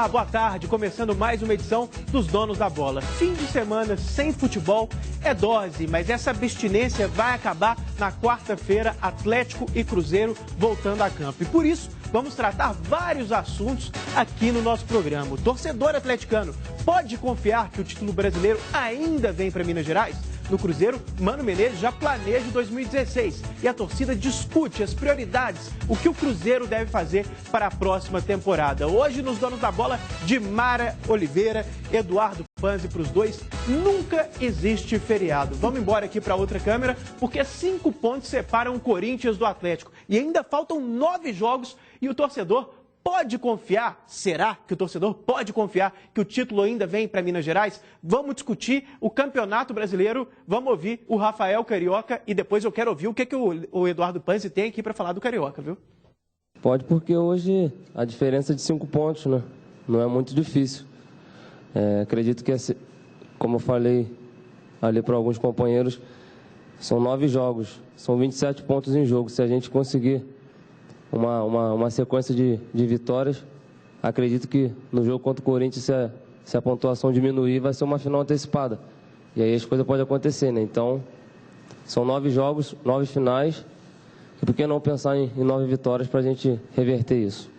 Olá, boa tarde. Começando mais uma edição dos Donos da Bola. Fim de semana sem futebol é dose, mas essa abstinência vai acabar na quarta-feira, Atlético e Cruzeiro voltando a campo. E por isso, vamos tratar vários assuntos aqui no nosso programa. O torcedor atleticano pode confiar que o título brasileiro ainda vem para Minas Gerais? No Cruzeiro, Mano Menezes já planeja 2016 e a torcida discute as prioridades, o que o Cruzeiro deve fazer para a próxima temporada. Hoje, nos Donos da Bola, Dimara Oliveira, Eduardo Panzi, para os dois, nunca existe feriado. Vamos embora aqui para outra câmera, porque 5 pontos separam o Corinthians do Atlético e ainda faltam 9 jogos e o torcedor pode confiar? Será que o torcedor pode confiar que o título ainda vem para Minas Gerais? Vamos discutir o Campeonato Brasileiro, vamos ouvir o Rafael Carioca e depois eu quero ouvir o que o Eduardo Panzi tem aqui para falar do Carioca, viu? Pode, porque hoje a diferença é de 5 pontos, né? Não é muito difícil. Acredito que, como eu falei ali para alguns companheiros, são 9 jogos, são 27 pontos em jogo. Se a gente conseguir uma sequência de vitórias, acredito que no jogo contra o Corinthians, se a pontuação diminuir, vai ser uma final antecipada. E aí as coisas podem acontecer, né? Então, são 9 jogos, 9 finais. E por que não pensar em 9 vitórias para a gente reverter isso?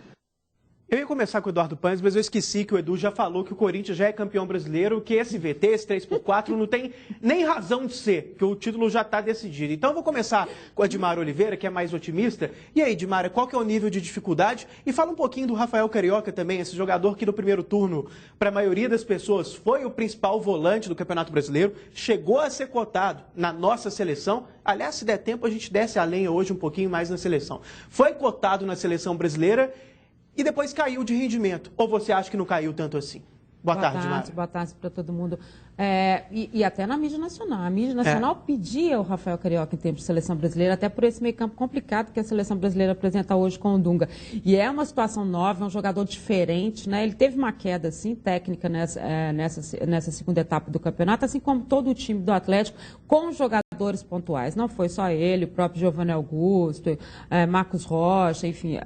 Eu ia começar com o Eduardo Panzi, mas eu esqueci que o Edu já falou que o Corinthians já é campeão brasileiro, que esse VT, esse 3x4, não tem nem razão de ser, que o título já está decidido. Então eu vou começar com a Dimara Oliveira, que é mais otimista. E aí, Dimara, qual que é o nível de dificuldade? E fala um pouquinho do Rafael Carioca também, esse jogador que no primeiro turno, para a maioria das pessoas, foi o principal volante do Campeonato Brasileiro, chegou a ser cotado na nossa seleção. Aliás, se der tempo, a gente desce a lenha hoje um pouquinho mais na seleção. Foi cotado na seleção brasileira e depois caiu de rendimento. Ou você acha que não caiu tanto assim? Boa tarde, Mara. Boa tarde para todo mundo. E até na mídia nacional. A mídia nacional pedia o Rafael Carioca em termos de seleção brasileira, até por esse meio campo complicado que a seleção brasileira apresenta hoje com o Dunga. E é uma situação nova, é um jogador diferente, né? Ele teve uma queda, assim, técnica nessa segunda etapa do campeonato, assim como todo o time do Atlético, com jogadores pontuais. Não foi só ele, o próprio Giovanni Augusto, Marcos Rocha, enfim,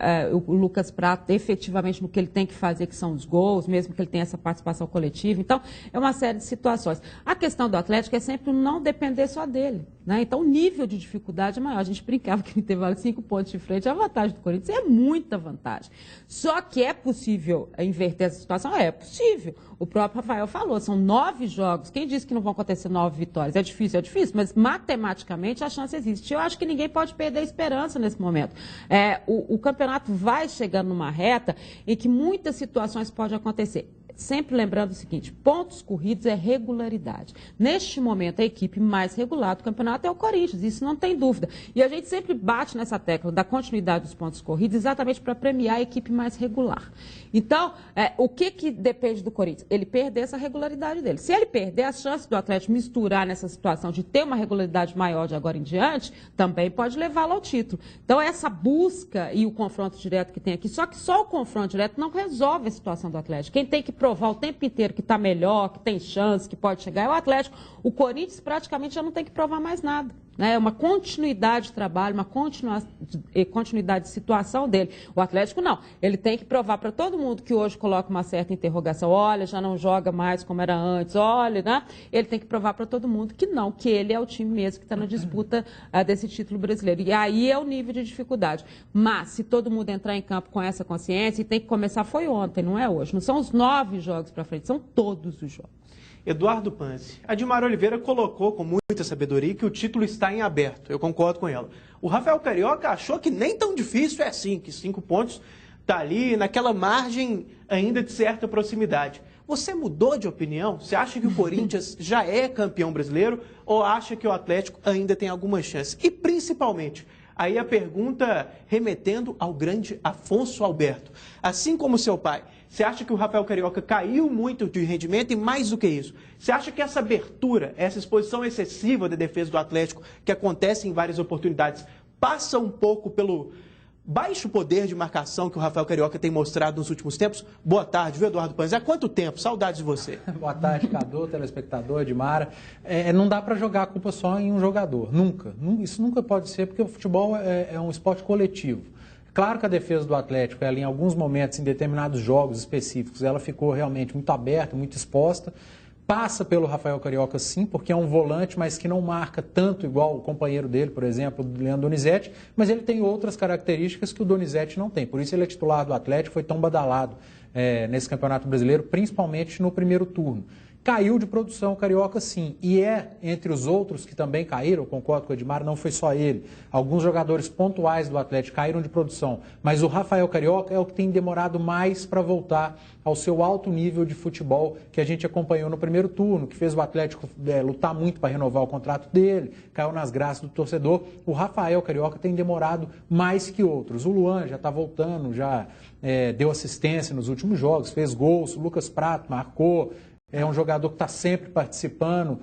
o Lucas Prato, efetivamente no que ele tem que fazer, que são os gols, mesmo que ele tenha essa participação coletiva. Então, é uma série de situações. A questão do Atlético é sempre não depender só dele, né? Então, o nível de dificuldade é maior. A gente brincava que no intervalo de 5 pontos de frente, a vantagem do Corinthians é muita vantagem. Só que é possível inverter essa situação? É possível. O próprio Rafael falou, são 9 jogos. Quem disse que não vão acontecer 9 vitórias? É difícil, mas matematicamente a chance existe. Eu acho que ninguém pode perder a esperança nesse momento. O campeonato vai chegando numa reta em que muitas situações podem acontecer. Sempre lembrando o seguinte, pontos corridos é regularidade. Neste momento, a equipe mais regular do campeonato é o Corinthians, isso não tem dúvida. E a gente sempre bate nessa tecla da continuidade dos pontos corridos exatamente para premiar a equipe mais regular. Então, o que depende do Corinthians? Ele perder essa regularidade dele. Se ele perder, a chance do Atlético misturar nessa situação de ter uma regularidade maior de agora em diante, também pode levá-lo ao título. Então, essa busca e o confronto direto que tem aqui, só que só o confronto direto não resolve a situação do Atlético. Quem tem que provar o tempo inteiro que está melhor, que tem chance, que pode chegar, é o Atlético. O Corinthians praticamente já não tem que provar mais nada. É uma continuidade de trabalho, uma continuidade de situação dele. O Atlético não. Ele tem que provar para todo mundo que hoje coloca uma certa interrogação. Olha, já não joga mais como era antes. Olha, né? Ele tem que provar para todo mundo que não, que ele é o time mesmo que está na disputa desse título brasileiro. E aí é o nível de dificuldade. Mas se todo mundo entrar em campo com essa consciência, e tem que começar, foi ontem, não é hoje. Não são os 9 jogos para frente, são todos os jogos. Eduardo Panzi, a Dimara Oliveira colocou com muita sabedoria que o título está em aberto. Eu concordo com ela. O Rafael Carioca achou que nem tão difícil é assim, que 5 pontos está ali naquela margem ainda de certa proximidade. Você mudou de opinião? Você acha que o Corinthians já é campeão brasileiro ou acha que o Atlético ainda tem alguma chance? E principalmente, aí a pergunta remetendo ao grande Afonso Alberto. Assim como seu pai, você acha que o Rafael Carioca caiu muito de rendimento e mais do que isso? Você acha que essa abertura, essa exposição excessiva da defesa do Atlético, que acontece em várias oportunidades, passa um pouco pelo baixo poder de marcação que o Rafael Carioca tem mostrado nos últimos tempos? Boa tarde, viu, Eduardo Panzi? Há quanto tempo? Saudades de você. Boa tarde, Cadu, telespectador, Dimara. Não dá para jogar a culpa só em um jogador, nunca. Isso nunca pode ser, porque o futebol é um esporte coletivo. Claro que a defesa do Atlético, ela, em alguns momentos, em determinados jogos específicos, ela ficou realmente muito aberta, muito exposta. Passa pelo Rafael Carioca, sim, porque é um volante, mas que não marca tanto igual o companheiro dele, por exemplo, o Leandro Donizete, mas ele tem outras características que o Donizete não tem. Por isso ele é titular do Atlético, foi tão badalado nesse Campeonato Brasileiro, principalmente no primeiro turno. Caiu de produção o Carioca, sim, e entre os outros que também caíram, eu concordo com o Edmar, não foi só ele. Alguns jogadores pontuais do Atlético caíram de produção, mas o Rafael Carioca é o que tem demorado mais para voltar ao seu alto nível de futebol que a gente acompanhou no primeiro turno, que fez o Atlético lutar muito para renovar o contrato dele, caiu nas graças do torcedor. O Rafael Carioca tem demorado mais que outros. O Luan já está voltando, já deu assistência nos últimos jogos, fez gols, o Lucas Prato marcou. É um jogador que está sempre participando.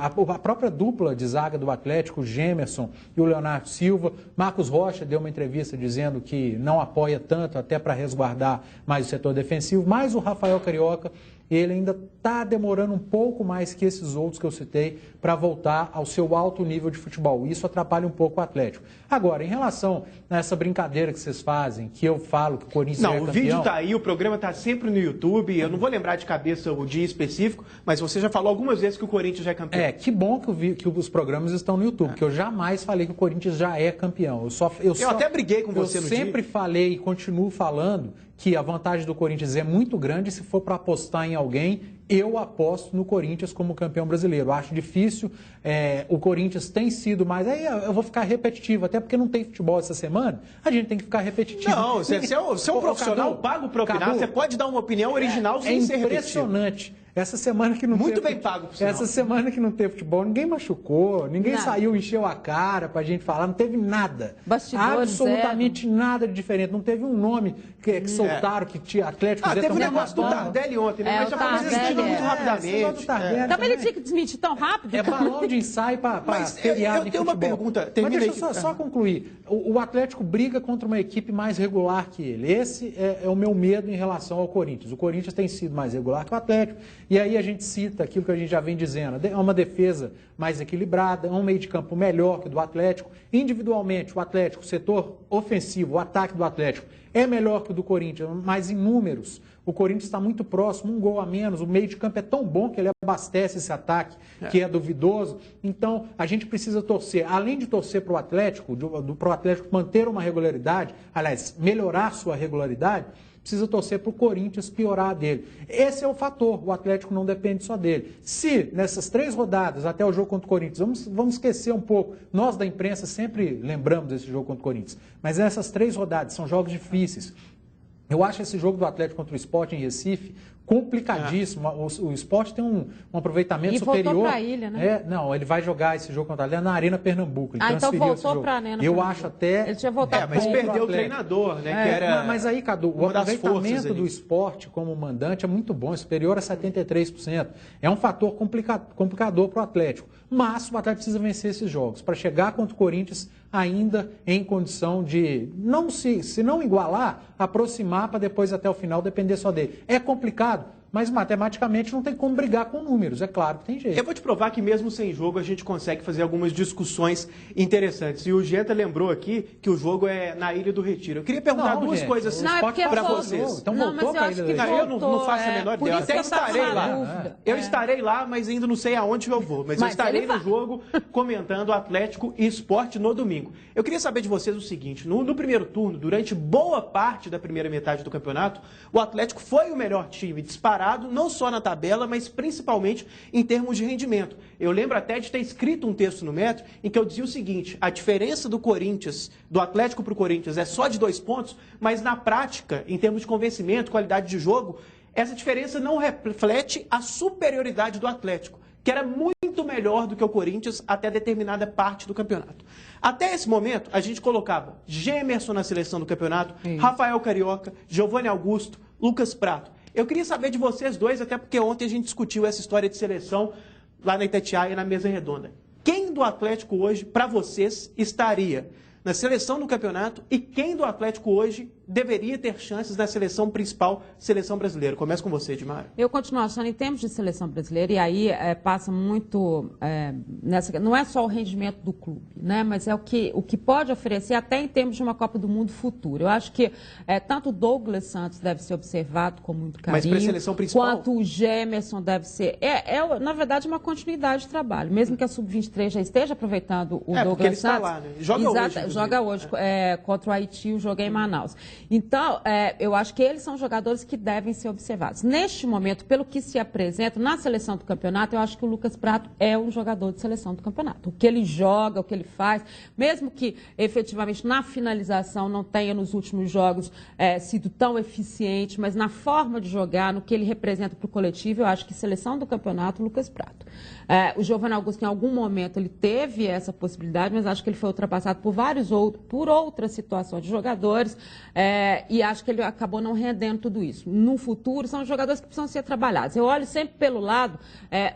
A própria dupla de zaga do Atlético, o Gemerson e o Leonardo Silva. Marcos Rocha deu uma entrevista dizendo que não apoia tanto, até para resguardar mais o setor defensivo. Mas o Rafael Carioca, ele ainda está demorando um pouco mais que esses outros que eu citei para voltar ao seu alto nível de futebol. Isso atrapalha um pouco o Atlético. Agora, em relação a essa brincadeira que vocês fazem, que eu falo que o Corinthians é campeão... Não, o vídeo está aí, o programa está sempre no YouTube. Eu não vou lembrar de cabeça o dia específico, mas você já falou algumas vezes que o Corinthians já é campeão. Que bom que os programas estão no YouTube, porque eu jamais falei que o Corinthians já é campeão. Eu até briguei com você no dia. Eu sempre falei e continuo falando que a vantagem do Corinthians é muito grande. Se for para apostar em alguém, eu aposto no Corinthians como campeão brasileiro. Acho difícil, o Corinthians tem sido mais... Aí eu vou ficar repetitivo, até porque não tem futebol essa semana, a gente tem que ficar repetitivo. Não, você é um profissional, pago para opinar, você pode dar uma opinião original sem ser repetitivo. É impressionante. Essa semana que não muito bem pago, por sinal. Essa semana que não teve futebol, ninguém machucou, ninguém saiu, encheu a cara pra gente falar, não teve nada. Bastidores, absolutamente nada de diferente. Não teve um nome que soltaram, que tinha Atlético... teve o negócio do Tardelli ontem, né? Mas já foi desmentido muito rapidamente. Também ele tinha que desmentir tão rápido. É balão de ensaio para feriado de futebol. Eu tenho uma pergunta. Mas deixa eu só concluir. O Atlético briga contra uma equipe mais regular que ele. Esse é o meu medo em relação ao Corinthians. O Corinthians tem sido mais regular que o Atlético. E aí a gente cita aquilo que a gente já vem dizendo. É uma defesa mais equilibrada, é um meio de campo melhor que o do Atlético. Individualmente, o Atlético, o setor ofensivo, o ataque do Atlético é melhor que o do Corinthians, mas em números, o Corinthians está muito próximo, um gol a menos, o meio de campo é tão bom que ele abastece esse ataque, que é duvidoso. Então, a gente precisa torcer, além de torcer para o Atlético, para o Atlético manter uma regularidade, aliás, melhorar sua regularidade, precisa torcer para o Corinthians piorar a dele. Esse é o fator, o Atlético não depende só dele. Se nessas 3 rodadas, até o jogo contra o Corinthians, vamos esquecer um pouco, nós da imprensa sempre lembramos desse jogo contra o Corinthians, mas nessas 3 rodadas, são jogos difíceis. Eu acho esse jogo do Atlético contra o Sport em Recife complicadíssimo. O Sport tem um aproveitamento superior. E voltou para a ilha, né? Não, ele vai jogar esse jogo contra a ilha na Arena Pernambuco. Ele então voltou para a Arena Pernambuco. Eu acho até... Ele tinha voltado mas perdeu o treinador, né? Que era mas aí, Cadu, o aproveitamento do Sport como mandante é muito bom, é superior a 73%. É um fator complicador para o Atlético. Mas o Atlético precisa vencer esses jogos para chegar contra o Corinthians ainda em condição de, se não igualar, aproximar para depois até o final depender só dele. É complicado, mas matematicamente não tem como brigar com números, é claro que tem jeito. Eu vou te provar que mesmo sem jogo a gente consegue fazer algumas discussões interessantes. E o Genta lembrou aqui que o jogo é na Ilha do Retiro. Eu queria perguntar duas coisas para vocês. Então voltou para a Ilha do Retiro. Eu não faço a menor ideia. Até estarei lá. Eu estarei lá, mas ainda não sei aonde eu vou. Mas eu estarei no jogo comentando Atlético e Sport no domingo. Eu queria saber de vocês o seguinte. No primeiro turno, durante boa parte da primeira metade do campeonato, o Atlético foi o melhor time disparado, não só na tabela, mas principalmente em termos de rendimento. Eu lembro até de ter escrito um texto no Metro em que eu dizia o seguinte: a diferença do Corinthians, do Atlético para o Corinthians é só de 2 pontos, mas na prática, em termos de convencimento, qualidade de jogo, essa diferença não reflete a superioridade do Atlético, que era muito melhor do que o Corinthians até determinada parte do campeonato. Até esse momento, a gente colocava Gemerson na seleção do campeonato, Rafael Carioca, Giovanni Augusto, Lucas Prato. Eu queria saber de vocês dois, até porque ontem a gente discutiu essa história de seleção lá na Itatiaia, na mesa redonda. Quem do Atlético hoje, para vocês, estaria na seleção do campeonato e quem do Atlético hoje deveria ter chances na seleção principal, seleção brasileira? Começa com você, Edmara. Eu continuo achando, em termos de seleção brasileira, e aí passa muito nessa... Não é só o rendimento do clube, né? Mas é o que pode oferecer até em termos de uma Copa do Mundo futura. Eu acho que tanto o Douglas Santos deve ser observado com muito carinho, mas para a seleção principal, quanto o Gemerson deve ser... na verdade, uma continuidade de trabalho. Mesmo que a Sub-23 já esteja aproveitando o Douglas Santos... Lá, né? Joga hoje contra o Haiti, o jogo é em Manaus. Então, eu acho que eles são jogadores que devem ser observados. Neste momento, pelo que se apresenta na seleção do campeonato, eu acho que o Lucas Prato é um jogador de seleção do campeonato. O que ele joga, o que ele faz, mesmo que efetivamente na finalização não tenha nos últimos jogos sido tão eficiente, mas na forma de jogar, no que ele representa para o coletivo, eu acho que seleção do campeonato, o Lucas Prato. O Giovanni Augusto, em algum momento, ele teve essa possibilidade, mas acho que ele foi ultrapassado por outras situações de jogadores, e acho que ele acabou não rendendo tudo isso. No futuro, são jogadores que precisam ser trabalhados. Eu olho sempre pelo lado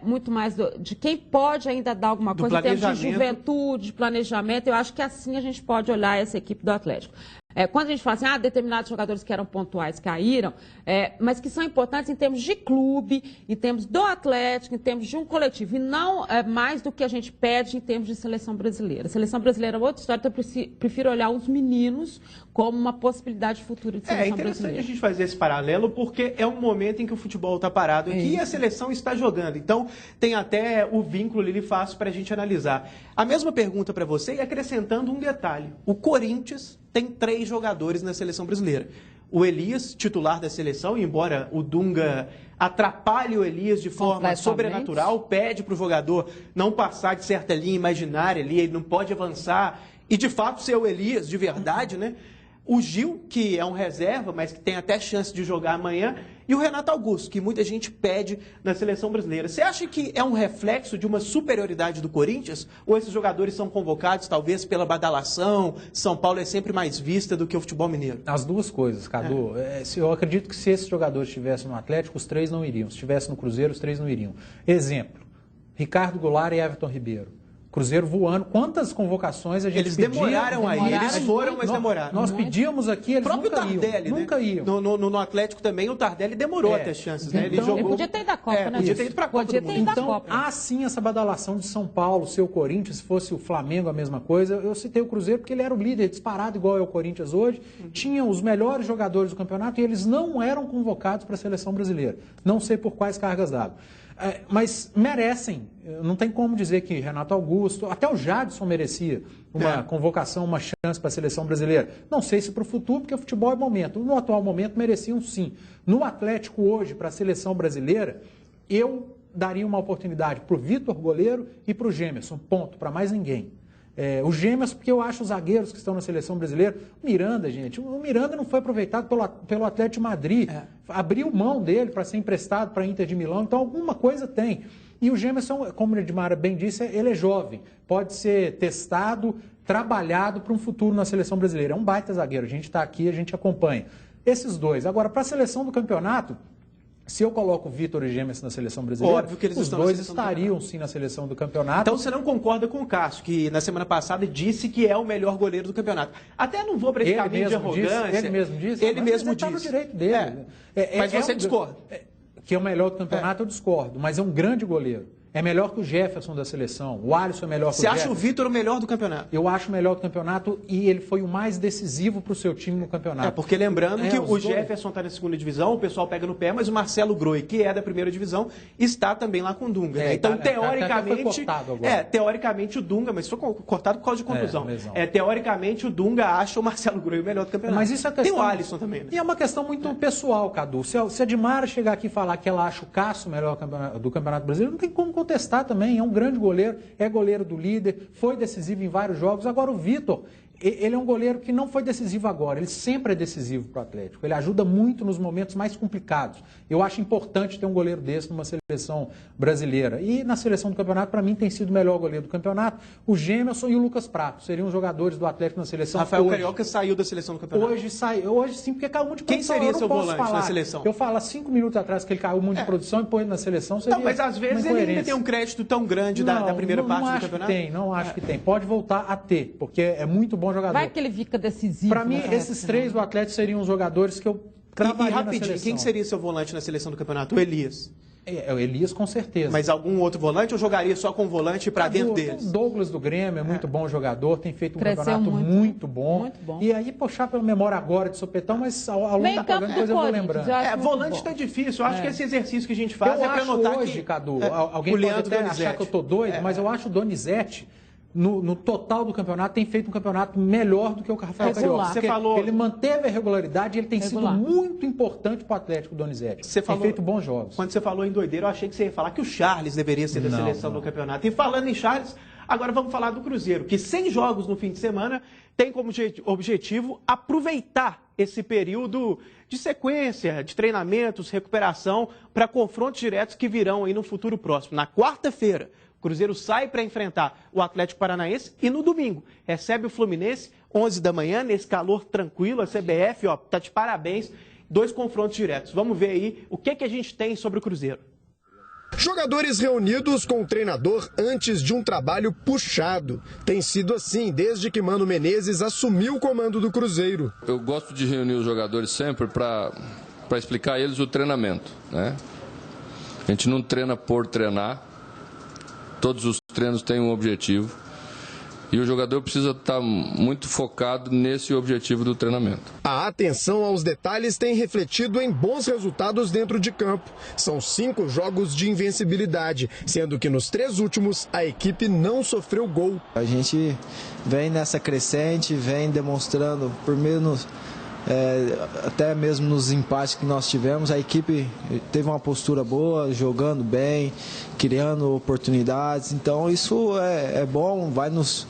muito mais de quem pode ainda dar alguma coisa em termos de juventude, de planejamento. Eu acho que assim a gente pode olhar essa equipe do Atlético. Quando a gente fala assim, determinados jogadores que eram pontuais caíram, mas que são importantes em termos de clube, em termos do Atlético, em termos de um coletivo, e não mais do que a gente pede em termos de seleção brasileira. A seleção brasileira é outra história, então eu prefiro olhar os meninos como uma possibilidade futura de seleção brasileira. É interessante a gente fazer esse paralelo, porque é um momento em que o futebol está parado aqui e a seleção está jogando. Então, tem até o vínculo ali fácil para a gente analisar. A mesma pergunta para você e acrescentando um detalhe. O Corinthians tem 3 jogadores na seleção brasileira. O Elias, titular da seleção, embora o Dunga atrapalhe o Elias de forma sobrenatural, pede para o jogador não passar de certa linha imaginária ali, ele não pode avançar e de fato ser o Elias de verdade, né? O Gil, que é um reserva, mas que tem até chance de jogar amanhã, e o Renato Augusto, que muita gente pede na seleção brasileira. Você acha que é um reflexo de uma superioridade do Corinthians? Ou esses jogadores são convocados, talvez, pela badalação? São Paulo é sempre mais vista do que o futebol mineiro? As duas coisas, Cadu. Eu acredito que se esses jogadores estivessem no Atlético, os 3 não iriam. Se estivessem no Cruzeiro, os 3 não iriam. Exemplo, Ricardo Goulart e Everton Ribeiro. Cruzeiro voando, quantas convocações a gente eles pedia? Demoraram aí, eles foram, mas demoraram. Nós pedíamos aqui, eles nunca Tardelli, iam. Nunca iam. No Atlético também, o Tardelli demorou a ter chances, né? Ele podia ter ido à Copa, né? Podia ter ido para a Copa do Mundo. Então, há sim essa badalação de São Paulo, ser o Corinthians, se fosse o Flamengo a mesma coisa. Eu citei o Cruzeiro porque ele era o líder, disparado igual é o Corinthians hoje. Tinha os melhores jogadores do campeonato e eles não eram convocados para a seleção brasileira. Não sei por quais cargas d'água. Mas merecem, não tem como dizer que Renato Augusto, até o Jadson merecia uma convocação, uma chance para a seleção brasileira. Não sei se para o futuro, porque o futebol é momento. No atual momento mereciam sim. No Atlético hoje, para a seleção brasileira, eu daria uma oportunidade para o Vitor, goleiro, e para o Gemerson, ponto, para mais ninguém. O Gemerson, porque eu acho os zagueiros que estão na seleção brasileira. O Miranda, gente, o Miranda não foi aproveitado pelo Atlético de Madrid. Abriu mão dele para ser emprestado para a Inter de Milão, então alguma coisa tem. E o Gemerson, como o Edmara bem disse, ele é jovem, pode ser testado, trabalhado para um futuro na seleção brasileira. É um baita zagueiro, a gente está aqui, a gente acompanha. Esses dois. Agora, para a seleção do campeonato, se eu coloco o Vitor e Gemerson na seleção brasileira, óbvio que eles os dois estariam sim na seleção do campeonato. Então você não concorda com o Cássio, que na semana passada disse que é o melhor goleiro do campeonato. Até não vou para esse caminho de arrogância. Ele mesmo disse? Ele mesmo disse. Está no direito dele. Mas você discorda. Que é o melhor do campeonato, eu discordo. Mas é um grande goleiro. É melhor que o Jefferson da seleção. O Alisson é melhor que o Jefferson. Você acha o Vitor o melhor do campeonato? Eu acho o melhor do campeonato e ele foi o mais decisivo para o seu time no campeonato. Porque lembrando que o Jefferson está na segunda divisão, o pessoal pega no pé, mas o Marcelo Groi, que é da primeira divisão, está também lá com o Dunga. Né? Então, teoricamente. Teoricamente o Dunga, mas foi cortado por causa de contusão. Teoricamente o Dunga acha o Marcelo Groi o melhor do campeonato. Mas isso é questão... Tem o Alisson também. Né? E é uma questão muito pessoal, Cadu. Se a Edmara chegar aqui e falar que ela acha o Cássio o melhor do Campeonato Brasileiro, não tem como contestar também. É um grande goleiro, é goleiro do líder, foi decisivo em vários jogos. Agora o Vitor, ele é um goleiro que não foi decisivo agora, ele sempre é decisivo para o Atlético. Ele ajuda muito nos momentos mais complicados. Eu acho importante ter um goleiro desse numa seleção brasileira. E na seleção do campeonato, para mim, tem sido o melhor goleiro do campeonato. O Gemerson e o Lucas Prato seriam os jogadores do Atlético na seleção. Rafael Carioca saiu da seleção do campeonato. Hoje sim, porque caiu muito de produção. Quem seria seu volante na seleção? Eu falo há 5 minutos atrás que ele caiu muito de produção e põe na seleção. Não, mas às vezes ele ainda tem um crédito tão grande da primeira parte do campeonato. Não acho que tem. Pode voltar a ter, porque é muito bom bom jogador. Vai que ele fica decisivo. Para mim, esses três do Atlético seriam os jogadores que eu cravaria na seleção. Quem que seria seu volante na seleção do campeonato? O Elias. O Elias, com certeza. Mas algum outro volante ou jogaria só com o volante para dentro deles? O Douglas do Grêmio é muito bom jogador, tem feito um Cresceu campeonato muito bom. Muito bom. E aí, puxar pela memória agora de sopetão, mas ao longo da programa depois eu vou lembrando. Volante tá difícil. Eu acho que esse exercício que a gente faz é para notar hoje, que... Cadu, alguém pode até achar que eu tô doido, mas eu acho o Donizete... No total do campeonato, tem feito um campeonato melhor do que o Rafael Carioca. Você falou... Ele manteve a regularidade e ele tem sido muito importante para o Atlético Donizete. Tem feito bons jogos. Quando você falou em doideiro, eu achei que você ia falar que o Charles deveria ser da seleção do campeonato. E falando em Charles, agora vamos falar do Cruzeiro, que 100 jogos no fim de semana tem como objetivo aproveitar esse período de sequência, de treinamentos, recuperação, para confrontos diretos que virão aí no futuro próximo. Na quarta-feira, o Cruzeiro sai para enfrentar o Atlético Paranaense e no domingo recebe o Fluminense, 11 da manhã, nesse calor tranquilo. A CBF, tá de parabéns, 2 confrontos diretos. Vamos ver aí o que a gente tem sobre o Cruzeiro. Jogadores reunidos com o treinador antes de um trabalho puxado. Tem sido assim desde que Mano Menezes assumiu o comando do Cruzeiro. Eu gosto de reunir os jogadores sempre para explicar a eles o treinamento, né? A gente não treina por treinar. Todos os treinos têm um objetivo e o jogador precisa estar muito focado nesse objetivo do treinamento. A atenção aos detalhes tem refletido em bons resultados dentro de campo. São 5 jogos de invencibilidade, sendo que nos 3 últimos a equipe não sofreu gol. A gente vem nessa crescente, vem demonstrando, por menos... até mesmo nos empates que nós tivemos, a equipe teve uma postura boa, jogando bem, criando oportunidades. Então isso é bom, vai nos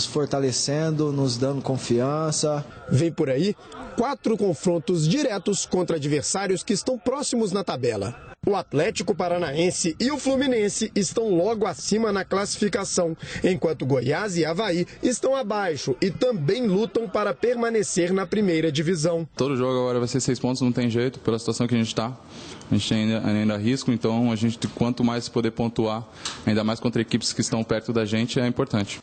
fortalecendo, nos dando confiança. Vem por aí 4 confrontos diretos contra adversários que estão próximos na tabela. O Atlético Paranaense e o Fluminense estão logo acima na classificação, enquanto Goiás e Avaí estão abaixo e também lutam para permanecer na primeira divisão. Todo jogo agora vai ser 6 pontos, não tem jeito, pela situação que a gente está. A gente tem ainda risco, então a gente, quanto mais poder pontuar, ainda mais contra equipes que estão perto da gente, é importante.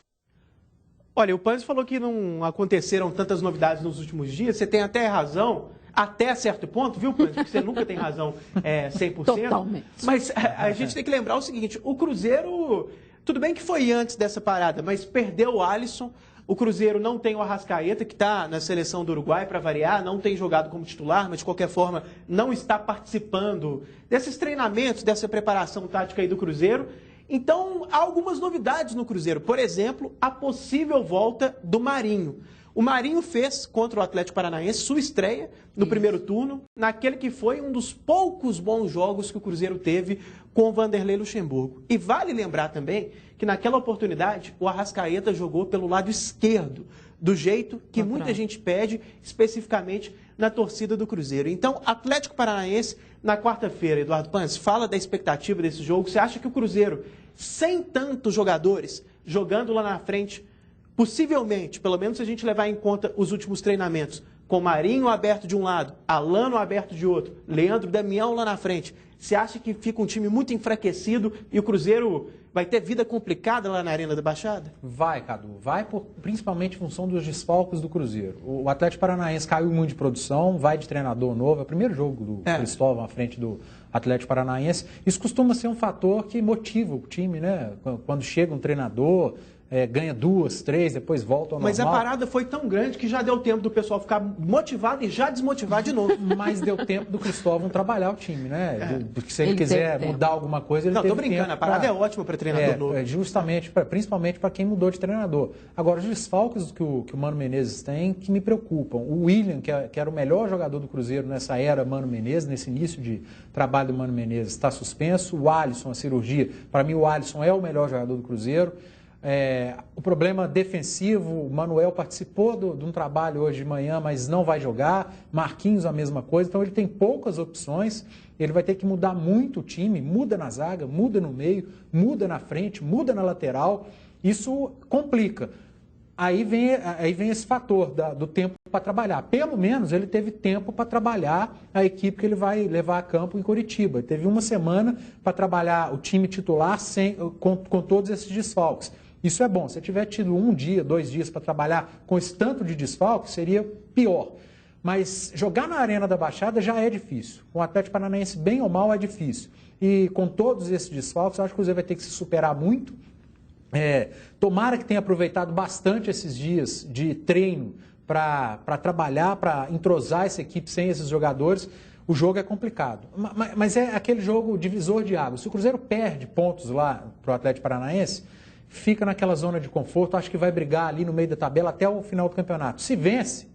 Olha, o Panzi falou que não aconteceram tantas novidades nos últimos dias, você tem até razão. Até certo ponto, viu, Panzi? Porque você nunca tem razão 100%. Totalmente. Mas a gente tem que lembrar o seguinte, o Cruzeiro, tudo bem que foi antes dessa parada, mas perdeu o Alisson. O Cruzeiro não tem o Arrascaeta, que está na seleção do Uruguai, para variar, não tem jogado como titular, mas de qualquer forma não está participando desses treinamentos, dessa preparação tática aí do Cruzeiro. Então, há algumas novidades no Cruzeiro. Por exemplo, a possível volta do Marinho. O Marinho fez contra o Atlético Paranaense sua estreia no primeiro turno, naquele que foi um dos poucos bons jogos que o Cruzeiro teve com o Vanderlei Luxemburgo. E vale lembrar também que naquela oportunidade o Arrascaeta jogou pelo lado esquerdo, do jeito que muita gente pede, especificamente na torcida do Cruzeiro. Então, Atlético Paranaense, na quarta-feira, Eduardo Panzi, fala da expectativa desse jogo. Você acha que o Cruzeiro, sem tantos jogadores, jogando lá na frente, possivelmente, pelo menos se a gente levar em conta os últimos treinamentos, com Marinho aberto de um lado, Alano aberto de outro, Leandro Damião lá na frente, você acha que fica um time muito enfraquecido e o Cruzeiro vai ter vida complicada lá na Arena da Baixada? Vai, Cadu. Vai principalmente em função dos desfalques do Cruzeiro. O Atlético Paranaense caiu muito de produção, vai de treinador novo. É o primeiro jogo do Cristóvão à frente do Atlético Paranaense. Isso costuma ser um fator que motiva o time, né? Quando chega um treinador... ganha 2, 3, depois volta ao normal. Mas a parada foi tão grande que já deu tempo do pessoal ficar motivado e já desmotivar de novo. Mas deu tempo do Cristóvão trabalhar o time, né? Porque se ele quiser mudar alguma coisa, ele teve tempo. Não, tô brincando, a parada é ótima para treinador novo. Justamente, principalmente para quem mudou de treinador. Agora, os desfalques que o Mano Menezes tem que me preocupam. O William, que era o melhor jogador do Cruzeiro nessa era Mano Menezes, nesse início de trabalho do Mano Menezes, está suspenso. O Alisson, a cirurgia, para mim o Alisson é o melhor jogador do Cruzeiro. O problema defensivo, o Manuel participou de um trabalho hoje de manhã, mas não vai jogar. Marquinhos a mesma coisa, então ele tem poucas opções. Ele vai ter que mudar muito o time, muda na zaga, muda no meio, muda na frente, muda na lateral. Isso complica. Aí vem esse fator do tempo para trabalhar. Pelo menos ele teve tempo para trabalhar a equipe que ele vai levar a campo em Curitiba. Ele teve uma semana para trabalhar o time titular com todos esses desfalques. Isso é bom. Se tiver tido 1 dia, 2 dias para trabalhar com esse tanto de desfalque, seria pior. Mas jogar na Arena da Baixada já é difícil. Com o Atlético Paranaense, bem ou mal, é difícil. E com todos esses desfalques, eu acho que o Cruzeiro vai ter que se superar muito. Tomara que tenha aproveitado bastante esses dias de treino para trabalhar, para entrosar essa equipe sem esses jogadores. O jogo é complicado, mas é aquele jogo divisor de águas. Se o Cruzeiro perde pontos lá para o Atlético Paranaense, fica naquela zona de conforto, acho que vai brigar ali no meio da tabela até o final do campeonato. Se vence,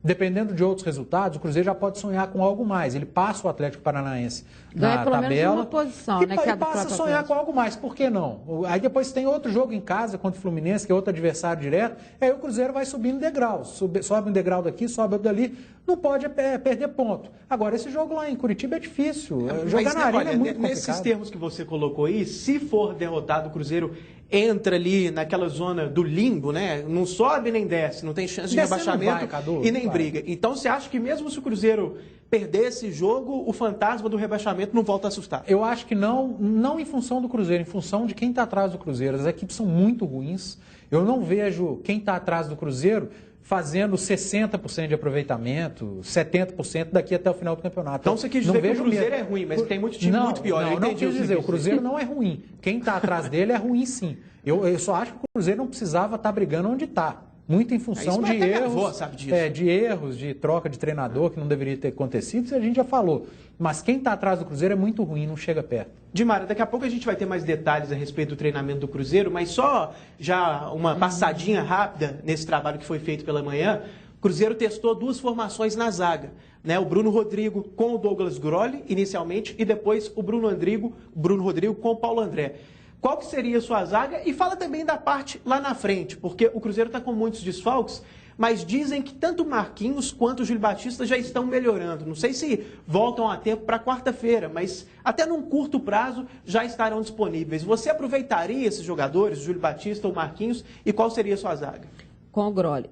dependendo de outros resultados, o Cruzeiro já pode sonhar com algo mais. Ele passa o Atlético Paranaense na pelo tabela menos uma posição, e passa a sonhar com algo mais. Por que não? Aí depois tem outro jogo em casa contra o Fluminense, que é outro adversário direto. Aí o Cruzeiro vai subindo degraus. Sobe um degrau daqui, sobe outro dali. Não pode perder ponto. Agora, esse jogo lá em Curitiba é difícil. Jogar na Arena é muito complicado. Nesses termos que você colocou aí, se for derrotado, o Cruzeiro entra ali naquela zona do limbo, né? Não sobe nem desce, não tem chance de rebaixamento e nem briga. Então você acha que mesmo se o Cruzeiro perder esse jogo, o fantasma do rebaixamento não volta a assustar? Eu acho que não em função do Cruzeiro, em função de quem está atrás do Cruzeiro. As equipes são muito ruins. Eu não vejo quem está atrás do Cruzeiro fazendo 60% de aproveitamento, 70% daqui até o final do campeonato. Então você quis dizer que o Cruzeiro é ruim, mas tem muito time muito pior. Não quis dizer, o Cruzeiro não é ruim. Quem está atrás dele é ruim sim. Eu só acho que o Cruzeiro não precisava estar brigando onde está. Muito em função de erros, de troca de treinador que não deveria ter acontecido, isso a gente já falou. Mas quem está atrás do Cruzeiro é muito ruim, não chega perto. Dimara, daqui a pouco a gente vai ter mais detalhes a respeito do treinamento do Cruzeiro, mas só já uma passadinha rápida nesse trabalho que foi feito pela manhã. O Cruzeiro testou 2 formações na zaga, né? O Bruno Rodrigo com o Douglas Grolli, inicialmente, e depois o Bruno Rodrigo com o Paulo André. Qual que seria a sua zaga? E fala também da parte lá na frente, porque o Cruzeiro está com muitos desfalques, mas dizem que tanto o Marquinhos quanto o Júlio Batista já estão melhorando. Não sei se voltam a tempo para quarta-feira, mas até num curto prazo já estarão disponíveis. Você aproveitaria esses jogadores, Júlio Batista ou Marquinhos, e qual seria a sua zaga? Com o Grolli.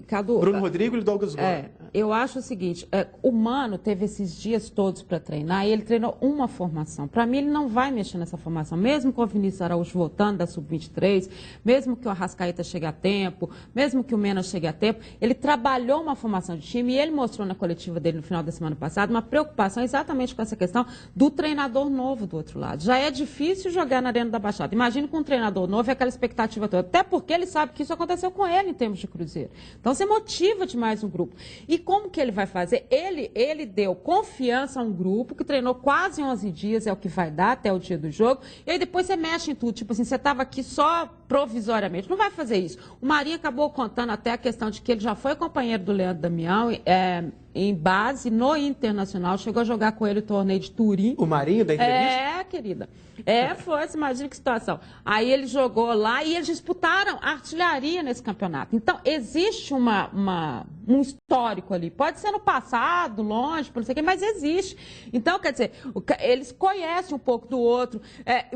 Cadu, Bruno Rodrigo e Douglas Grolli. Eu acho o seguinte, o Mano teve esses dias todos para treinar e ele treinou uma formação. Para mim, ele não vai mexer nessa formação, mesmo com o Vinícius Araújo voltando da Sub-23, mesmo que o Arrascaeta chegue a tempo, mesmo que o Mena chegue a tempo, ele trabalhou uma formação de time e ele mostrou na coletiva dele no final da semana passada uma preocupação exatamente com essa questão do treinador novo do outro lado. Já é difícil jogar na Arena da Baixada. Imagina com um treinador novo e aquela expectativa toda, até porque ele sabe que isso aconteceu com ele em termos de Cruzeiro. Então, você motiva demais o grupo. E como que ele vai fazer? Ele deu confiança a um grupo que treinou quase 11 dias, é o que vai dar até o dia do jogo, e aí depois você mexe em tudo. Tipo assim, você estava aqui só provisoriamente. Não vai fazer isso. O Marinho acabou contando até a questão de que ele já foi companheiro do Leandro Damião, em base no Internacional, chegou a jogar com ele o torneio de Turim. O Marinho da entrevista? Querida. Foi, imagina que situação. Aí ele jogou lá e eles disputaram artilharia nesse campeonato. Então, existe um histórico ali. Pode ser no passado, longe, não sei o quê, mas existe. Então, quer dizer, eles conhecem um pouco do outro.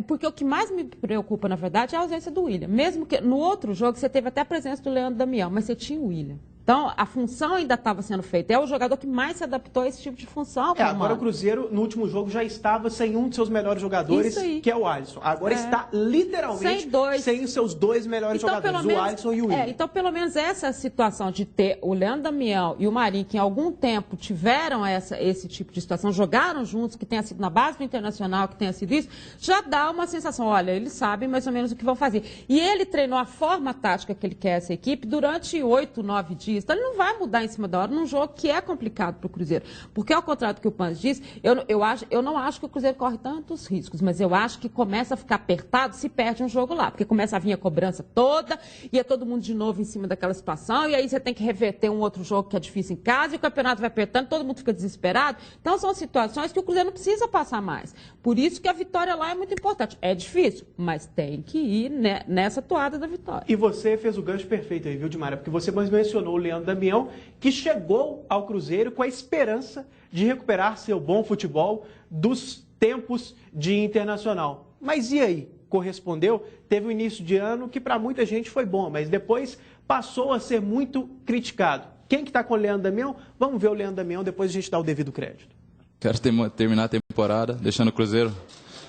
Porque o que mais me preocupa, na verdade, é a ausência do William. Mesmo que no outro jogo você teve até a presença do Leandro Damião, mas você tinha o William. Então, a função ainda estava sendo feita. É o jogador que mais se adaptou a esse tipo de função. Agora o Cruzeiro, no último jogo, já estava sem um de seus melhores jogadores, que é o Alisson. Agora está literalmente sem os seus 2 melhores jogadores, o Alisson e o William. Então, pelo menos essa situação de ter o Leandro Damião e o Marinho, que em algum tempo tiveram esse tipo de situação, jogaram juntos, que tenha sido na base do Internacional, que tenha sido isso, já dá uma sensação, olha, eles sabem mais ou menos o que vão fazer. E ele treinou a forma tática que ele quer essa equipe durante 8, 9 dias. Então, ele não vai mudar em cima da hora num jogo que é complicado para o Cruzeiro. Porque, ao contrário do que o Panz disse, eu não acho que o Cruzeiro corre tantos riscos, mas eu acho que começa a ficar apertado se perde um jogo lá. Porque começa a vir a cobrança toda, e é todo mundo de novo em cima daquela situação, e aí você tem que reverter um outro jogo que é difícil em casa, e o campeonato vai apertando, todo mundo fica desesperado. Então, são situações que o Cruzeiro não precisa passar mais. Por isso que a vitória lá é muito importante. É difícil, mas tem que ir nessa toada da vitória. E você fez o gancho perfeito aí, viu, Dimara? Porque você mencionou o Leandro Damião, que chegou ao Cruzeiro com a esperança de recuperar seu bom futebol dos tempos de Internacional. Mas e aí? Correspondeu? Teve um início de ano que para muita gente foi bom, mas depois passou a ser muito criticado. Quem que está com o Leandro Damião? Vamos ver o Leandro Damião, depois a gente dá o devido crédito. Quero terminar a temporada deixando o Cruzeiro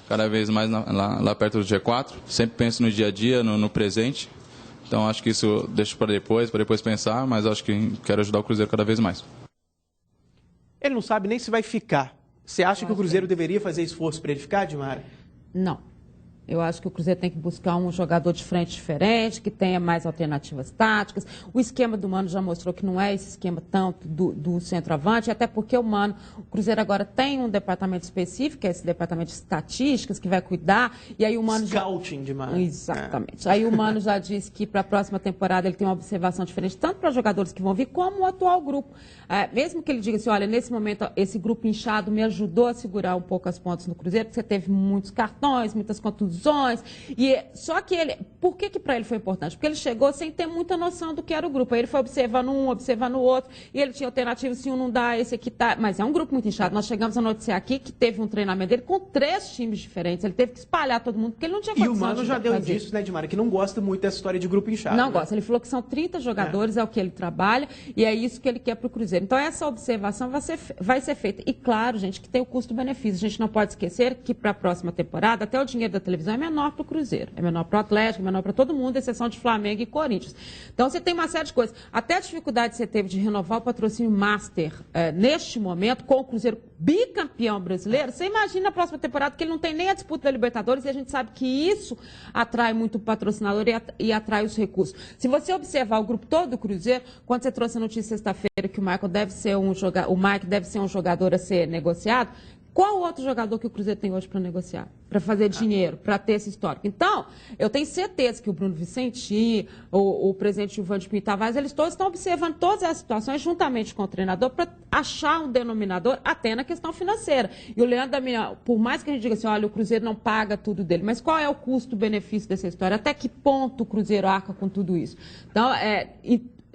cada vez mais lá perto do G4. Sempre penso no dia a dia, no presente. Então acho que isso deixo para depois pensar, mas acho que quero ajudar o Cruzeiro cada vez mais. Ele não sabe nem se vai ficar. Você acha que o Cruzeiro deveria fazer esforço para ele ficar, Dimara? Não. Eu acho que o Cruzeiro tem que buscar um jogador de frente diferente, que tenha mais alternativas táticas. O esquema do Mano já mostrou que não é esse esquema tanto do centroavante, até porque o Cruzeiro agora tem um departamento específico, que é esse departamento de estatísticas, que vai cuidar, e aí o Mano Scouting de Mano. Exatamente. Aí o Mano já disse que para a próxima temporada ele tem uma observação diferente, tanto para jogadores que vão vir, como o atual grupo. Mesmo que ele diga assim, olha, nesse momento esse grupo inchado me ajudou a segurar um pouco as pontas no Cruzeiro, porque você teve muitos cartões, muitas contusões, só que por que para ele foi importante? Porque ele chegou sem ter muita noção do que era o grupo. Aí ele foi observando um, observando o outro, e ele tinha alternativas, se um não dá, esse aqui tá. Mas é um grupo muito inchado. Nós chegamos a noticiar aqui que teve um treinamento dele com 3 times diferentes. Ele teve que espalhar todo mundo, porque ele não tinha condição. E o Mano já deu indícios, né, Dimara, que não gosta muito dessa história de grupo inchado. Não gosta. Ele falou que são 30 jogadores, é o que ele trabalha, e é isso que ele quer para o Cruzeiro. Então, essa observação vai ser feita. E claro, gente, que tem o custo-benefício. A gente não pode esquecer que para a próxima temporada, até o dinheiro da televisão é menor para o Cruzeiro. É menor para o Atlético, é menor para todo mundo, exceção de Flamengo e Corinthians. Então, você tem uma série de coisas. Até a dificuldade que você teve de renovar o patrocínio Master neste momento, com o Cruzeiro bicampeão brasileiro, você imagina na próxima temporada que ele não tem nem a disputa da Libertadores, e a gente sabe que isso atrai muito o patrocinador e atrai os recursos. Se você observar o grupo todo do Cruzeiro, quando você trouxe a notícia sexta-feira que o Mike deve ser um jogador a ser negociado, qual outro jogador que o Cruzeiro tem hoje para negociar? Para fazer dinheiro, para ter esse histórico. Então, eu tenho certeza que o Bruno Vicenti, o presidente Gilvan de Pinto Tavares, eles todos estão observando todas as situações juntamente com o treinador para achar um denominador até na questão financeira. E o Leandro Damião, por mais que a gente diga assim, olha, o Cruzeiro não paga tudo dele, mas qual é o custo-benefício dessa história? Até que ponto o Cruzeiro arca com tudo isso? Então,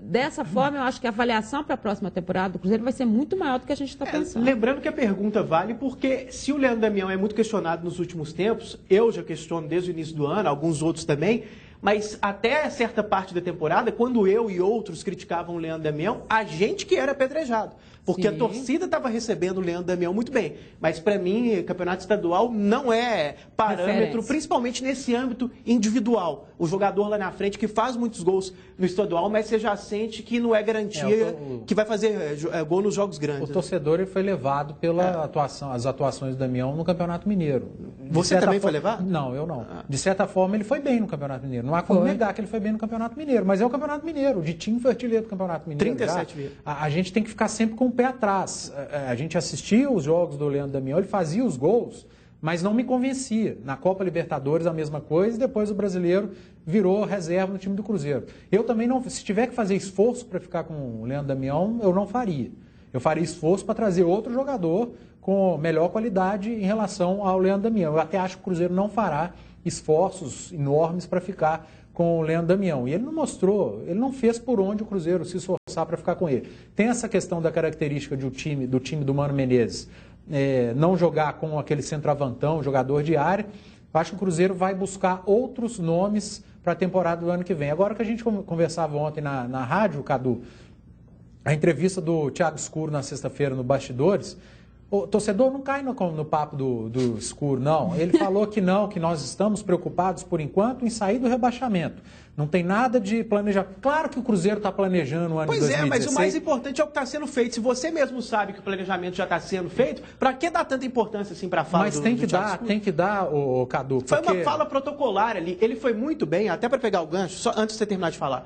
dessa forma, eu acho que a avaliação para a próxima temporada do Cruzeiro vai ser muito maior do que a gente está pensando. Lembrando que a pergunta vale porque se o Leandro Damião é muito questionado nos últimos tempos, eu já questiono desde o início do ano, alguns outros também, mas até certa parte da temporada, quando eu e outros criticavam o Leandro Damião, a gente que era apedrejado. Porque a torcida estava recebendo o Leandro Damião muito bem. Mas, para mim, campeonato estadual não é parâmetro, principalmente nesse âmbito individual. O jogador lá na frente que faz muitos gols no estadual, mas você já sente que não é garantia que vai fazer gol nos jogos grandes. O torcedor ele foi levado pela as atuações do Damião no Campeonato Mineiro. Você também foi levado? Não, eu não. De certa forma, ele foi bem no Campeonato Mineiro. Não há como negar que ele foi bem no Campeonato Mineiro. Mas é o Campeonato Mineiro. O Ditinho foi artilheiro do Campeonato Mineiro. 37 vezes. A gente tem que ficar sempre com o pé atrás. A gente assistia os jogos do Leandro Damião, ele fazia os gols, mas não me convencia. Na Copa Libertadores a mesma coisa, e depois o brasileiro virou reserva no time do Cruzeiro. Eu também não, se tiver que fazer esforço para ficar com o Leandro Damião, eu não faria. Eu faria esforço para trazer outro jogador com melhor qualidade em relação ao Leandro Damião. Eu até acho que o Cruzeiro não fará esforços enormes para ficar com o Leandro Damião. E ele não mostrou, ele não fez por onde o Cruzeiro se esforçar para ficar com ele. Tem essa questão da característica do time do Mano Menezes, não jogar com aquele centroavantão, jogador de área. Eu acho que o Cruzeiro vai buscar outros nomes para a temporada do ano que vem. Agora que a gente conversava ontem na rádio, Cadu, a entrevista do Thiago Escuro na sexta-feira no Bastidores, o torcedor não cai no papo do Escuro, não. Ele falou que não, que nós estamos preocupados, por enquanto, em sair do rebaixamento. Não tem nada de planejamento. Claro que o Cruzeiro está planejando o ano de 2016. Pois mas o mais importante é o que está sendo feito. Se você mesmo sabe que o planejamento já está sendo feito, para que dar tanta importância assim para a fala do Thiago? Tem que dar, Cadu. Foi uma fala protocolar ali. Ele foi muito bem, até para pegar o gancho, só antes de você terminar de falar.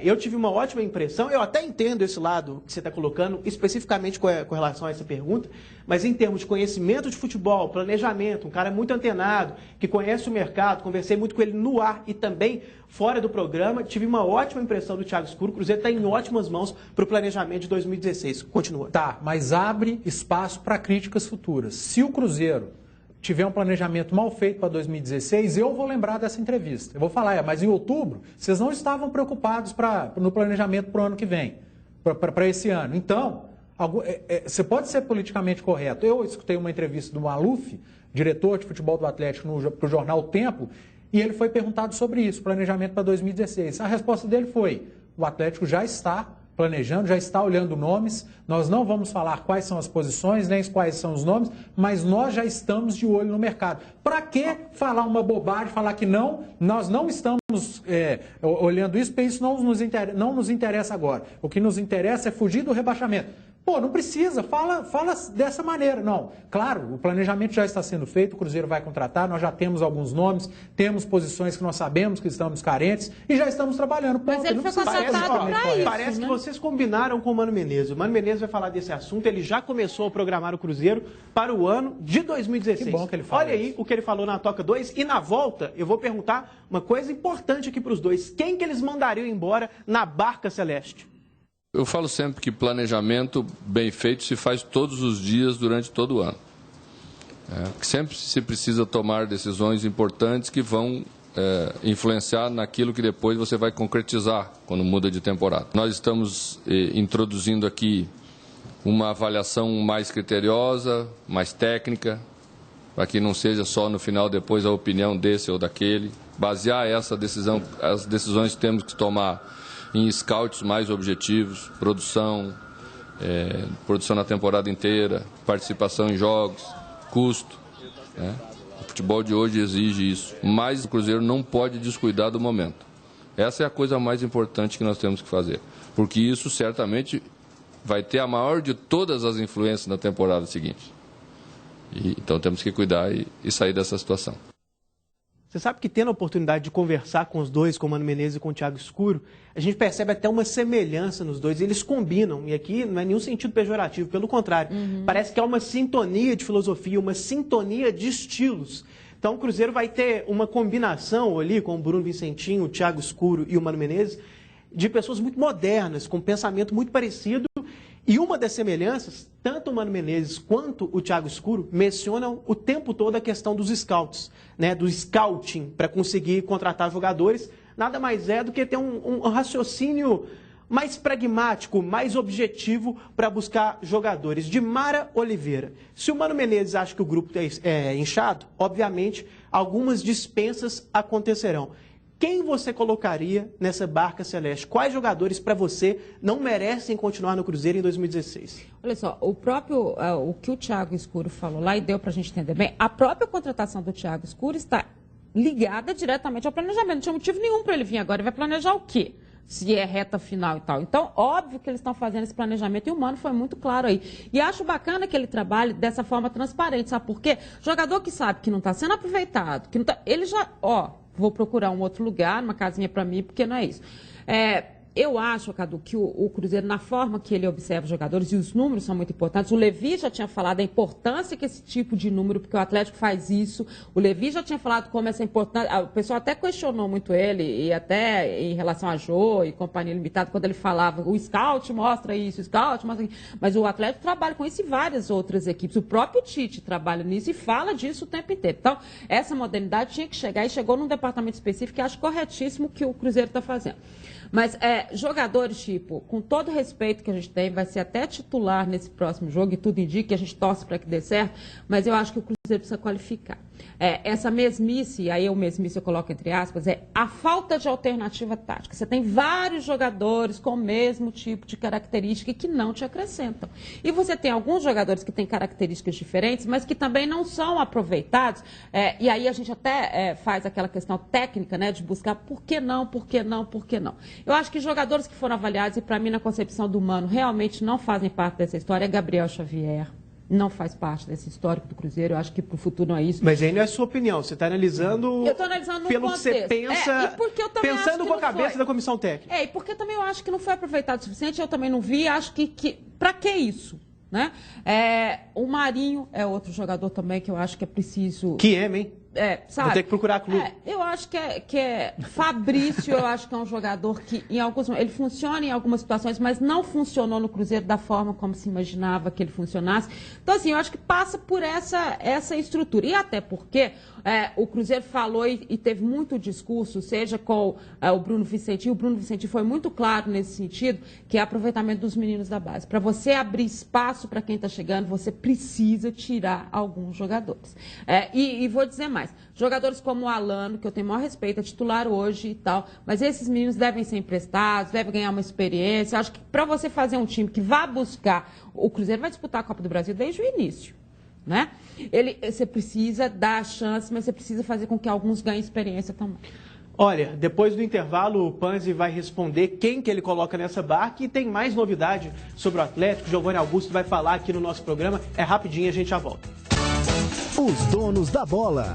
Eu tive uma ótima impressão, eu até entendo esse lado que você está colocando, especificamente com relação a essa pergunta, mas em termos de conhecimento de futebol, planejamento, um cara muito antenado, que conhece o mercado, conversei muito com ele no ar e também fora do programa, tive uma ótima impressão do Thiago Escuro. O Cruzeiro está em ótimas mãos para o planejamento de 2016. Continua. Tá, mas abre espaço para críticas futuras. Se o Cruzeiro tiver um planejamento mal feito para 2016, eu vou lembrar dessa entrevista. Eu vou falar, mas em outubro, vocês não estavam preocupados no planejamento para o ano que vem, para esse ano. Então, você pode ser politicamente correto. Eu escutei uma entrevista do Maluf, diretor de futebol do Atlético, para o jornal O Tempo, e ele foi perguntado sobre isso, planejamento para 2016. A resposta dele foi, o Atlético já está planejando, já está olhando nomes. Nós não vamos falar quais são as posições, nem quais são os nomes, mas nós já estamos de olho no mercado. Para que falar uma bobagem, falar que não, nós não estamos olhando isso, porque isso não nos interessa agora. O que nos interessa é fugir do rebaixamento. Pô, não precisa, fala dessa maneira. Não, claro, o planejamento já está sendo feito, o Cruzeiro vai contratar, nós já temos alguns nomes, temos posições que nós sabemos que estamos carentes e já estamos trabalhando. Mas ele foi contratado para isso, Parece né? que vocês combinaram com o Mano Menezes. O Mano Menezes vai falar desse assunto, ele já começou a programar o Cruzeiro para o ano de 2016. Que bom que ele falou. Olha aí o que ele falou na Toca 2 e na volta eu vou perguntar uma coisa importante aqui para os dois. Quem que eles mandariam embora na Barca Celeste? Eu falo sempre que planejamento bem feito se faz todos os dias durante todo o ano. Sempre se precisa tomar decisões importantes que vão influenciar naquilo que depois você vai concretizar quando muda de temporada. Nós estamos introduzindo aqui uma avaliação mais criteriosa, mais técnica, para que não seja só no final depois a opinião desse ou daquele. Basear essa decisão, as decisões que temos que tomar em scouts mais objetivos, produção na temporada inteira, participação em jogos, custo. O futebol de hoje exige isso, mas o Cruzeiro não pode descuidar do momento. Essa é a coisa mais importante que nós temos que fazer, porque isso certamente vai ter a maior de todas as influências na temporada seguinte. Então temos que cuidar e sair dessa situação. Você sabe que tendo a oportunidade de conversar com os dois, com o Mano Menezes e com o Thiago Escuro, a gente percebe até uma semelhança nos dois. Eles combinam, e aqui não é nenhum sentido pejorativo, pelo contrário. Parece que há uma sintonia de filosofia, uma sintonia de estilos. Então o Cruzeiro vai ter uma combinação ali com o Bruno Vicentinho, o Thiago Escuro e o Mano Menezes, de pessoas muito modernas, com um pensamento muito parecido. E uma das semelhanças, tanto o Mano Menezes quanto o Thiago Escuro mencionam o tempo todo a questão dos scouts, do scouting, para conseguir contratar jogadores. Nada mais é do que ter um raciocínio mais pragmático, mais objetivo para buscar jogadores. De Mara Oliveira, se o Mano Menezes acha que o grupo é inchado, obviamente algumas dispensas acontecerão. Quem você colocaria nessa Barca Celeste? Quais jogadores, para você, não merecem continuar no Cruzeiro em 2016? Olha só, o que o Thiago Escuro falou lá, e deu para a gente entender bem, a própria contratação do Thiago Escuro está ligada diretamente ao planejamento. Não tinha motivo nenhum para ele vir agora. Ele vai planejar o quê? Se é reta final e tal. Então, óbvio que eles estão fazendo esse planejamento e o Mano foi muito claro aí. E acho bacana que ele trabalhe dessa forma transparente, sabe por quê? Jogador que sabe que não está sendo aproveitado, que não tá, ele já, vou procurar um outro lugar, uma casinha para mim, porque não é isso. Eu acho, Cadu, que o Cruzeiro, na forma que ele observa os jogadores, e os números são muito importantes, o Levi já tinha falado da importância que esse tipo de número, porque o Atlético faz isso, o Levi já tinha falado como essa importância, o pessoal até questionou muito ele, e até em relação a Jô e Companhia Limitada, quando ele falava, o scout mostra isso, o scout mostra isso, mas o Atlético trabalha com isso e várias outras equipes, o próprio Tite trabalha nisso e fala disso o tempo inteiro. Então, essa modernidade tinha que chegar e chegou num departamento específico que acho corretíssimo que o Cruzeiro está fazendo. Mas jogadores, tipo, com todo o respeito que a gente tem, vai ser até titular nesse próximo jogo, e tudo indica que a gente torce para que dê certo, mas eu acho que o Cruzeiro precisa qualificar. Essa mesmice, aí o mesmice eu coloco entre aspas, é a falta de alternativa tática. Você tem vários jogadores com o mesmo tipo de característica que não te acrescentam. E você tem alguns jogadores que têm características diferentes, mas que também não são aproveitados. E aí a gente até faz aquela questão técnica, de buscar por que não, por que não, por que não. Eu acho que jogadores que foram avaliados, e para mim, na concepção do Mano, realmente não fazem parte dessa história, é Gabriel Xavier. Não faz parte desse histórico do Cruzeiro, eu acho que para o futuro não é isso. Mas aí não é sua opinião, você está analisando, eu tô analisando pelo contexto. Que você pensa, pensando com a cabeça da comissão técnica. E porque também eu acho que não foi aproveitado o suficiente, eu também não vi, acho que para que isso? O Marinho é outro jogador também que eu acho que é preciso... Que hein? Sabe? Vou ter que procurar clube. Eu acho que é Fabrício, eu acho que é um jogador que ele funciona em algumas situações, mas não funcionou no Cruzeiro da forma como se imaginava que ele funcionasse. Então, assim, eu acho que passa por essa estrutura. E até porque o Cruzeiro falou e teve muito discurso, seja com o Bruno Vicentinho. O Bruno Vicentinho foi muito claro nesse sentido, que é aproveitamento dos meninos da base. Para você abrir espaço para quem está chegando, você precisa tirar alguns jogadores. E vou dizer mais. mais. Jogadores como o Alano, que eu tenho o maior respeito, é titular hoje e tal, mas esses meninos devem ser emprestados, devem ganhar uma experiência. Eu acho que para você fazer um time que vá buscar, o Cruzeiro vai disputar a Copa do Brasil desde o início, né? Você precisa dar a chance, mas você precisa fazer com que alguns ganhem experiência também. Olha, depois do intervalo, o Panzi vai responder quem que ele coloca nessa barca e tem mais novidade sobre o Atlético. Giovanni Augusto vai falar aqui no nosso programa. É rapidinho, a gente já volta. Os donos da bola.